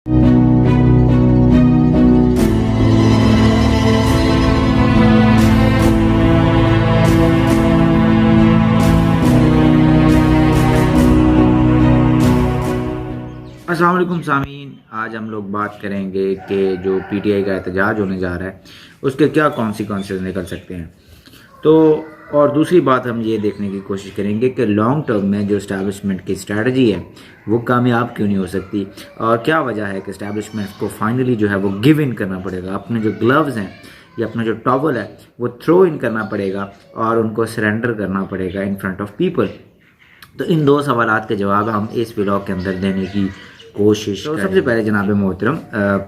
अस्सलाम वालेकुम सामीन, आज हम लोग बात करेंगे कि जो पीटीआई का एहतजाज होने जा रहा है उसके क्या कॉन्सिक्वेंसेस निकल सकते हैं। तो और दूसरी बात हम ये देखने की कोशिश करेंगे कि लॉन्ग टर्म में जो इस्टेब्लिशमेंट की स्ट्रेटजी है वो कामयाब क्यों नहीं हो सकती और क्या वजह है कि इस्टेब्लिशमेंट को फाइनली जो है वो गिव इन करना पड़ेगा, अपने जो ग्लव्स हैं या अपना जो टॉवल है वो थ्रो इन करना पड़ेगा और उनको सरेंडर करना पड़ेगा इन फ्रंट ऑफ पीपल। तो इन दो सवालात के जवाब हम इस व्लॉग के अंदर देने की कोशिश। तो सबसे पहले जनाब मोहतरम,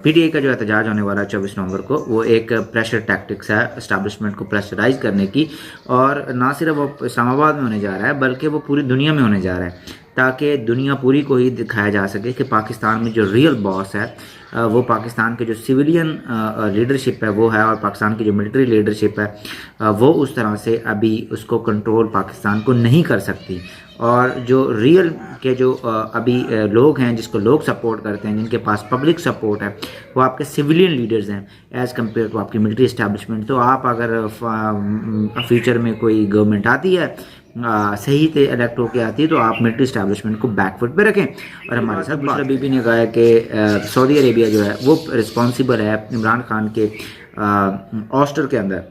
पीटीआई का जो एहतजाज होने वाला है 24 नवंबर को, वो एक प्रेशर टैक्टिक्स है इस्टेब्लिशमेंट को प्रेशराइज करने की, और ना सिर्फ वो इस्लामाबाद में होने जा रहा है बल्कि वो पूरी दुनिया में होने जा रहा है, ताकि दुनिया पूरी को ही दिखाया जा सके कि पाकिस्तान में जो रियल बॉस है वो पाकिस्तान के जो सिविलियन लीडरशिप है वो है, और पाकिस्तान की जो मिलिट्री लीडरशिप है वो उस तरह से अभी उसको कंट्रोल पाकिस्तान को नहीं कर सकती। और जो रियल के जो अभी लोग हैं जिसको लोग सपोर्ट करते हैं, जिनके पास पब्लिक सपोर्ट है, वो आपके सिविलियन लीडर्स हैं एज़ कम्पेयर टू आपकी मिलिट्री इस्टेब्लिशमेंट। तो आप अगर फ्यूचर में कोई गवर्नमेंट आती है सही से इलेक्ट होकर आती है तो आप मिलिट्री इस्टेब्लिशमेंट को बैकफुट पे रखें। और हमारे साथ बुशरा बीबी ने कहा है कि सऊदी अरेबिया जो है वो रिस्पॉन्सिबल है इमरान खान के ऑस्टर के अंदर।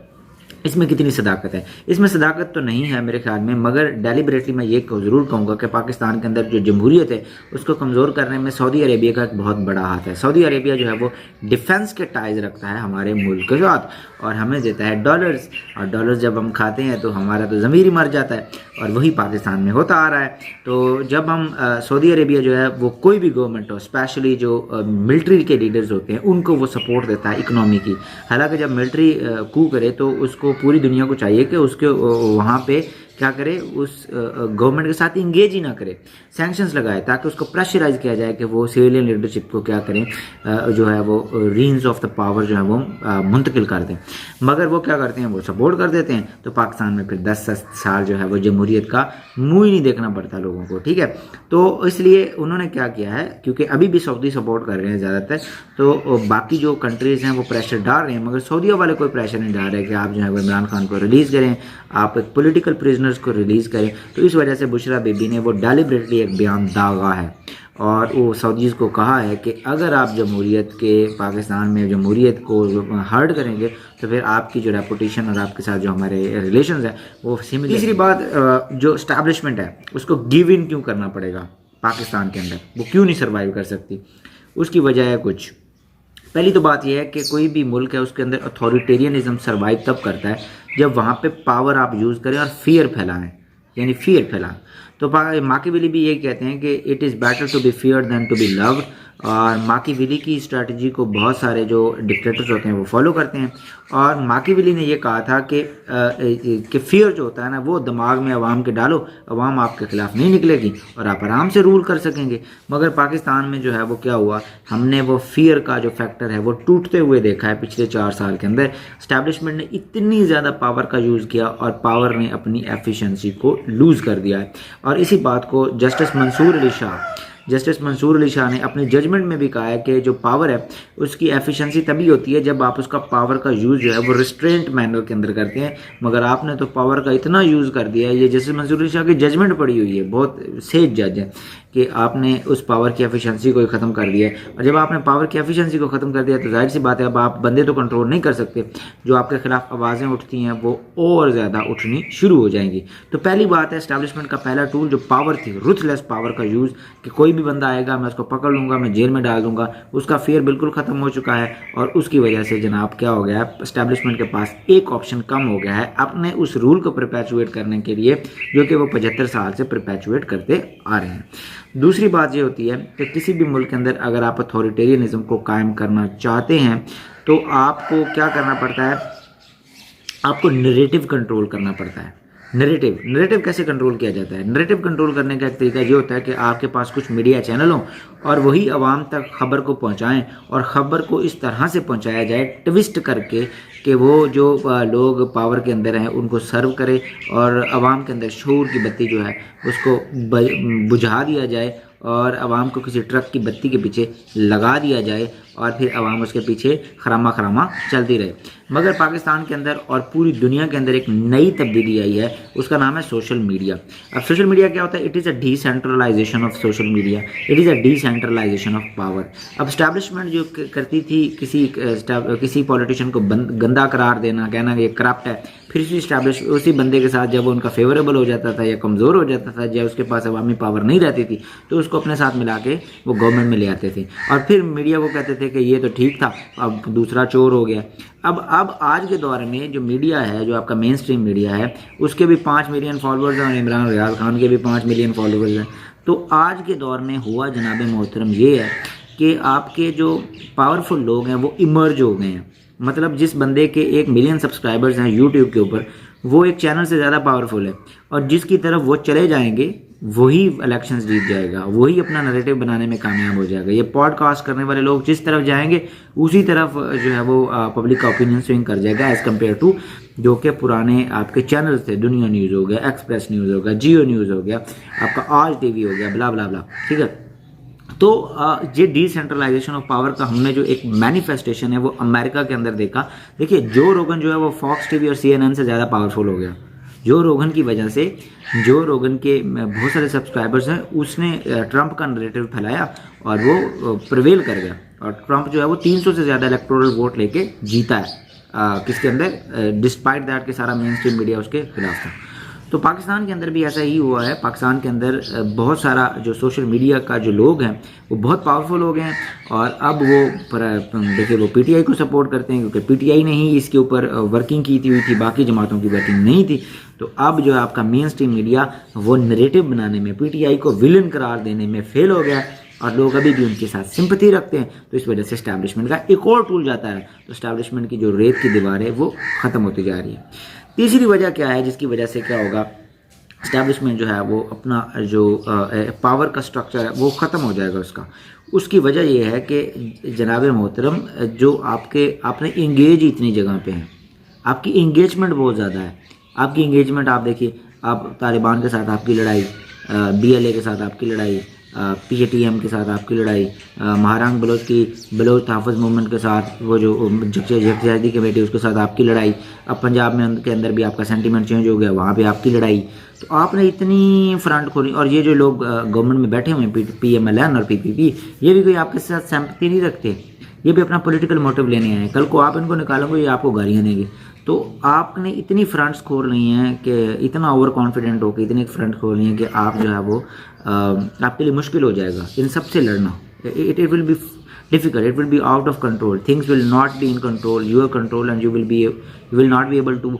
इसमें कितनी सदाकत है? इसमें सदाकत तो नहीं है मेरे ख्याल में, मगर डेलिबरेटली मैं ये ज़रूर कहूँगा कि पाकिस्तान के अंदर जो जमहूरियत है उसको कमज़ोर करने में सऊदी अरेबिया का एक बहुत बड़ा हाथ है। सऊदी अरेबिया जो है वो डिफेंस के टाइज रखता है हमारे मुल्क के साथ और हमें देता है डॉलर्स, और डॉलर्स जब हम खाते हैं तो हमारा तो ज़मीर ही मर जाता है, और वही पाकिस्तान में होता आ रहा है। तो जब हम सऊदी अरेबिया जो है वो कोई भी गवर्नमेंट हो, स्पेशली जो मिलिट्री के लीडर्स होते हैं, उनको वो सपोर्ट देता है इकनॉमी की। हालांकि जब मिलिट्री कू करे तो उसको पूरी दुनिया को चाहिए कि उसके वहाँ पे क्या करे, उस गवर्नमेंट के साथ इंगेज ही ना करे, सैंक्शंस लगाए ताकि उसको प्रेशराइज किया जाए कि वो सिविलियन लीडरशिप को क्या करें, जो है वो रीन्स ऑफ द पावर जो है वो मुंतकिल कर दें। मगर वो क्या करते हैं, वो सपोर्ट कर देते हैं, तो पाकिस्तान में फिर 10 साल जो है वो जमहूरियत का मुँह ही नहीं देखना पड़ता लोगों को। ठीक है, तो इसलिए उन्होंने क्या किया है, क्योंकि अभी भी सऊदी सपोर्ट कर रहे हैं ज़्यादातर, तो बाकी जो कंट्रीज़ हैं वो प्रेशर डाल रहे हैं, मगर सऊदीया वाले कोई प्रेशर नहीं डाल रहे कि आप जो है वो इमरान खान को रिलीज़ करें, आप एक पोलिटिकल प्रिजनर्स को रिलीज़ करें। तो इस वजह से बुशरा बीबी ने वो डेलिबरेटली एक बयान दागा है और वो सऊदीज़ को कहा है कि अगर आप जमहूरियत के पाकिस्तान में जमहूरियत को हर्ट करेंगे तो फिर आपकी जो रेपुटेशन और आपके साथ जो हमारे रिलेशंस हैं वो सिमिलर। तीसरी बात, जो इस्टेब्लिशमेंट है उसको गिव इन क्यों करना पड़ेगा पाकिस्तान के अंदर, वो क्यों नहीं सर्वाइव कर सकती? उसकी वजह है कुछ। पहली तो बात यह है कि कोई भी मुल्क है उसके अंदर अथॉरिटेरियनिज्म सर्वाइव तब करता है जब वहाँ पे पावर आप यूज़ करें और फियर फैलाएं, यानी फियर फैलाएं। तो माकिवेली भी ये कहते हैं कि it is better to be feared than to be loved, और माकिवेली की स्ट्रैटेजी को बहुत सारे जो डिक्टेटर्स होते हैं वो फॉलो करते हैं। और माकिवेली ने ये कहा था कि फियर जो होता है ना वो दिमाग में अवाम के डालो, अवाम आपके खिलाफ नहीं निकलेगी और आप आराम से रूल कर सकेंगे। मगर पाकिस्तान में जो है वो क्या हुआ, हमने वो फियर का जो फैक्टर है वो टूटते हुए देखा है पिछले 4 साल के अंदर। इस्टेब्लिशमेंट ने इतनी ज़्यादा पावर का यूज़ किया और पावर ने अपनी एफिशिएंसी को लूज़ कर दिया है। और इसी बात को जस्टिस मंसूर अली शाह ने अपनी जजमेंट में भी कहा है कि जो पावर है उसकी एफिशिएंसी तभी होती है जब आप उसका पावर का यूज़ जो है वो रिस्ट्रेंट मैनर के अंदर करते हैं। मगर आपने तो पावर का इतना यूज़ कर दिया है, ये जस्टिस मंसूर अली शाह की जजमेंट पड़ी हुई है, बहुत सेज जज है, कि आपने उस पावर की एफिशिएंसी को ही ख़त्म कर दिया है। और जब आपने पावर की एफिशिएंसी को ख़त्म कर दिया तो जाहिर सी बात है अब आप बंदे तो कंट्रोल नहीं कर सकते, जो आपके खिलाफ आवाज़ें उठती हैं वो और ज़्यादा उठनी शुरू हो जाएंगी। तो पहली बात है, एस्टैब्लिशमेंट का पहला टूल जो पावर थी, रुथलेस पावर का यूज़, कि कोई भी बंदा आएगा मैं उसको पकड़ लूँगा, मैं जेल में डाल दूँगा, उसका फेयर बिल्कुल ख़त्म हो चुका है। और उसकी वजह से जनाब क्या हो गया है, एस्टैब्लिशमेंट के पास एक ऑप्शन कम हो गया है अपने उस रूल को परपेचुएट करने के लिए जो कि वो 75 साल से परपेचुएट करते आ रहे हैं। दूसरी बात ये होती है कि किसी भी मुल्क के अंदर अगर आप अथॉरिटेरियनिज्म को कायम करना चाहते हैं तो आपको क्या करना पड़ता है, आपको नैरेटिव कंट्रोल करना पड़ता है। नैरेटिव कैसे कंट्रोल किया जाता है? नैरेटिव कंट्रोल करने का एक तरीका ये होता है कि आपके पास कुछ मीडिया चैनल हों और वही आवाम तक खबर को पहुंचाएं, और ख़बर को इस तरह से पहुंचाया जाए ट्विस्ट करके कि वो जो लोग पावर के अंदर हैं उनको सर्व करे और आवाम के अंदर शऊर की बत्ती जो है उसको बुझा दिया जाए और आवाम को किसी ट्रक की बत्ती के पीछे लगा दिया जाए और फिर आवाम उसके पीछे खरामा खरामा चलती रहे। मगर पाकिस्तान के अंदर और पूरी दुनिया के अंदर एक नई तब्दीली आई है, उसका नाम है सोशल मीडिया। अब सोशल मीडिया क्या होता है? It is a decentralisation of social media, it is a decentralisation of power. अब स्टैब्लिशमेंट जो करती थी किसी पॉलिटिशियन को गंदा करार देना, कहना ये करप्ट है, फिर उसी बंदे के साथ जब वो उनका फेवरेबल हो जाता था या कमज़ोर हो जाता था, जब उसके पास अवामी पावर नहीं रहती थी, तो उसको अपने साथ मिला के वो गवर्नमेंट में ले आते थे और फिर मीडिया को कहते थे कि ये तो ठीक था, अब दूसरा चोर हो गया। अब आज के दौर में जो मीडिया है, जो आपका मेन स्ट्रीम मीडिया है, उसके भी 5 मिलियन फॉलोअर्स हैं और इमरान रियाज खान के भी 5 मिलियन फॉलोअर्स हैं। तो आज के दौर में हुआ जनाब मोहतरम ये है कि आपके जो पावरफुल लोग हैं वो इमर्ज हो गए हैं। मतलब जिस बंदे के 1 मिलियन सब्सक्राइबर्स हैं यूट्यूब के ऊपर, वो एक चैनल से ज़्यादा पावरफुल है और जिसकी तरफ वो चले जाएंगे वही इलेक्शंस जीत जाएगा, वही अपना नैरेटिव बनाने में कामयाब हो जाएगा। ये पॉडकास्ट करने वाले लोग जिस तरफ जाएंगे उसी तरफ जो है वो पब्लिक का ओपिनियन स्विंग कर जाएगा एज़ कम्पेयर टू जो कि पुराने आपके चैनल्स थे। दुनिया न्यूज़ हो गया, एक्सप्रेस न्यूज़ हो गया, जियो न्यूज़ हो गया, आपका आज टीवी हो गया, ब्ला ब्ला ब्ला। ठीक है, तो ये डिसेंट्रलाइजेशन ऑफ पावर का हमने जो एक मैनिफेस्टेशन है वो अमेरिका के अंदर देखा। देखिए, जो रोगन जो है वो फॉक्स टीवी और CNN से ज़्यादा पावरफुल हो गया। जो रोगन की वजह से, जो रोगन के बहुत सारे सब्सक्राइबर्स हैं, उसने ट्रंप का नैरेटिव फैलाया और वो प्रिवेल कर गया और ट्रंप जो है वो 300 से ज़्यादा इलेक्टोरल वोट लेके जीता है किसके अंदर, डिस्पाइट दैट कि सारा मेन स्ट्रीम मीडिया उसके खिलाफ था। तो पाकिस्तान के अंदर भी ऐसा ही हुआ है। पाकिस्तान के अंदर बहुत सारा जो सोशल मीडिया का जो लोग हैं वो बहुत पावरफुल हो गए हैं और अब वो देखिए वो PTI को सपोर्ट करते हैं क्योंकि PTI ने ही इसके ऊपर वर्किंग की थी, बाकी जमातों की वर्किंग नहीं थी। तो अब जो है आपका मेन स्ट्रीम मीडिया वो नैरेटिव बनाने में, PTI को विलन करार देने में फेल हो गया और लोग अभी भी उनके साथ सिंपैथी रखते हैं। तो इस वजह से एस्टैब्लिशमेंट का एक और टूल जाता है, तो एस्टैब्लिशमेंट की जो रेत की दीवार है वो ख़त्म होती जा रही है। तीसरी वजह क्या है जिसकी वजह से क्या होगा, इस्टेब्लिशमेंट जो है वो अपना जो पावर का स्ट्रक्चर है वो ख़त्म हो जाएगा उसकी वजह ये है कि जनाब मोहतरम जो आपने इंगेज इतनी जगह पे हैं, आपकी इंगेजमेंट बहुत ज़्यादा है। आपकी इंगेजमेंट आप देखिए, आप तालिबान के साथ आपकी लड़ाई, BLA के साथ आपकी लड़ाई, PATM के साथ आपकी लड़ाई, महारांग बलोच तहफ़्फ़ुज़ मूवमेंट के साथ वो जो जगजाहिदी कमेटी उसके साथ आपकी लड़ाई, अब पंजाब में के अंदर भी आपका सेंटीमेंट चेंज हो गया, वहाँ पे आपकी लड़ाई। तो आपने इतनी फ्रंट खोली और ये जो लोग गवर्नमेंट में बैठे हुए हैं PMLN और PPP, ये भी कोई आपके साथ सिंपैथी नहीं रखते, ये भी अपना पॉलिटिकल मोटिव लेने आए हैं। कल को आप इनको निकालोगे ये आपको गालियाँ देंगे। तो आपने इतनी फ्रंट्स खोल रही हैं कि इतना ओवर कॉन्फिडेंट होकर इतनी फ्रंट खोल रही हैं कि आप जो है वो आपके लिए मुश्किल हो जाएगा इन सब से लड़ना। It will be difficult, it will be out of control, things will not be in control, your control, and you will not be able to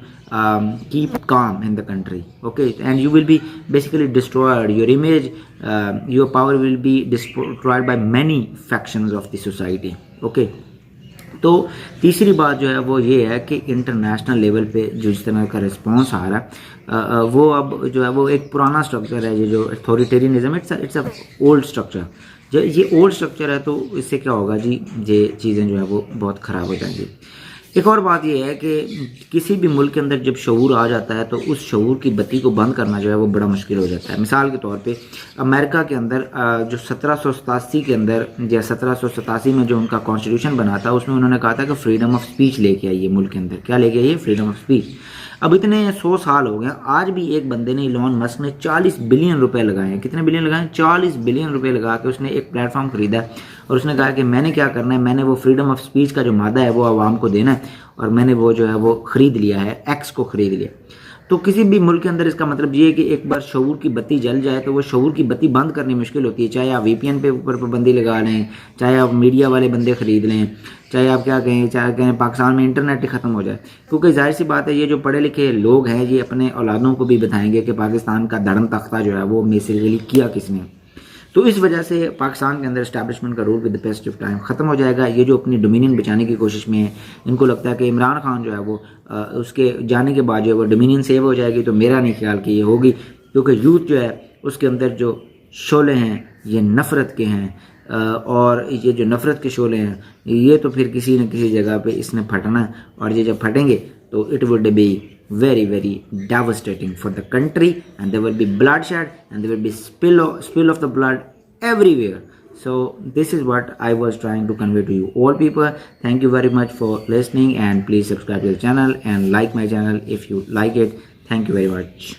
keep calm in the country, okay, and you will be basically destroyed, your image, your power will be destroyed by many factions of the society, okay। तो तीसरी बात जो है वो ये है कि international level पे जो इस तरह का रिस्पॉन्स आ रहा है वो अब जो है वो एक पुराना स्ट्रक्चर है, ये जो authoritarianism, it's a old structure. जब ये ओल्ड स्ट्रक्चर है तो इससे क्या होगा जी, ये चीज़ें जो है वो बहुत ख़राब हो जाएंगी। एक और बात ये है कि किसी भी मुल्क के अंदर जब शऊर आ जाता है तो उस शऊर की बत्ती को बंद करना जो है वो बड़ा मुश्किल हो जाता है। मिसाल के तौर पे अमेरिका के अंदर जो 1787 के अंदर या 1787 में जो उनका कॉन्स्टिट्यूशन बना था उसमें उन्होंने कहा था कि फ्रीडम ऑफ स्पीच लेके आइए मुल्क के अंदर। क्या लेके आइए? Freedom of speech. अब इतने 100 साल हो गए, आज भी एक बंदे ने, इलॉन मस्क ने 40 बिलियन रुपए लगाए हैं। कितने बिलियन लगाए? 40 बिलियन रुपए लगा के उसने एक प्लेटफॉर्म खरीदा और उसने कहा कि मैंने क्या करना है, मैंने वो फ्रीडम ऑफ स्पीच का जो मादा है वो आवाम को देना है और मैंने वो जो है वो ख़रीद लिया है, एक्स को ख़रीद लिया। तो किसी भी मुल्क के अंदर इसका मतलब ये है कि एक बार शऊर की बत्ती जल जाए तो वो शऊर की बत्ती बंद करनी मुश्किल होती है। चाहे आप VPN पे ऊपर पाबंदी लगा लें, चाहे आप मीडिया वाले बंदे ख़रीद लें, चाहे आप क्या कहें, चाहे कहें पाकिस्तान में इंटरनेट ही ख़त्म हो जाए, क्योंकि जाहिर सी बात है ये जो पढ़े लिखे लोग हैं ये अपने औलादों को भी बताएंगे कि पाकिस्तान का धर्म तख्ता जो है वो बेसिकली किया किसने। तो इस वजह से पाकिस्तान के अंदर एस्टैब्लिशमेंट का rule with the paste of time ख़त्म हो जाएगा। ये जो अपनी डोमिनियन बचाने की कोशिश में है, इनको लगता है कि इमरान खान जो है वो उसके जाने के बाद जो है वो डोमिनियन सेव हो जाएगी, तो मेरा नहीं ख्याल कि ये होगी, क्योंकि यूथ जो है उसके अंदर जो शोले हैं ये नफ़रत के हैं और ये जो नफ़रत के शोले हैं ये तो फिर किसी न किसी जगह पे इसने फटना है और ये जब फटेंगे तो it would be very very devastating for the country and there will be bloodshed and there will be spill of the blood everywhere. So this is what I was trying to convey to you all people. Thank you very much for listening, and please subscribe to the channel and like my channel if you like it. Thank you very much.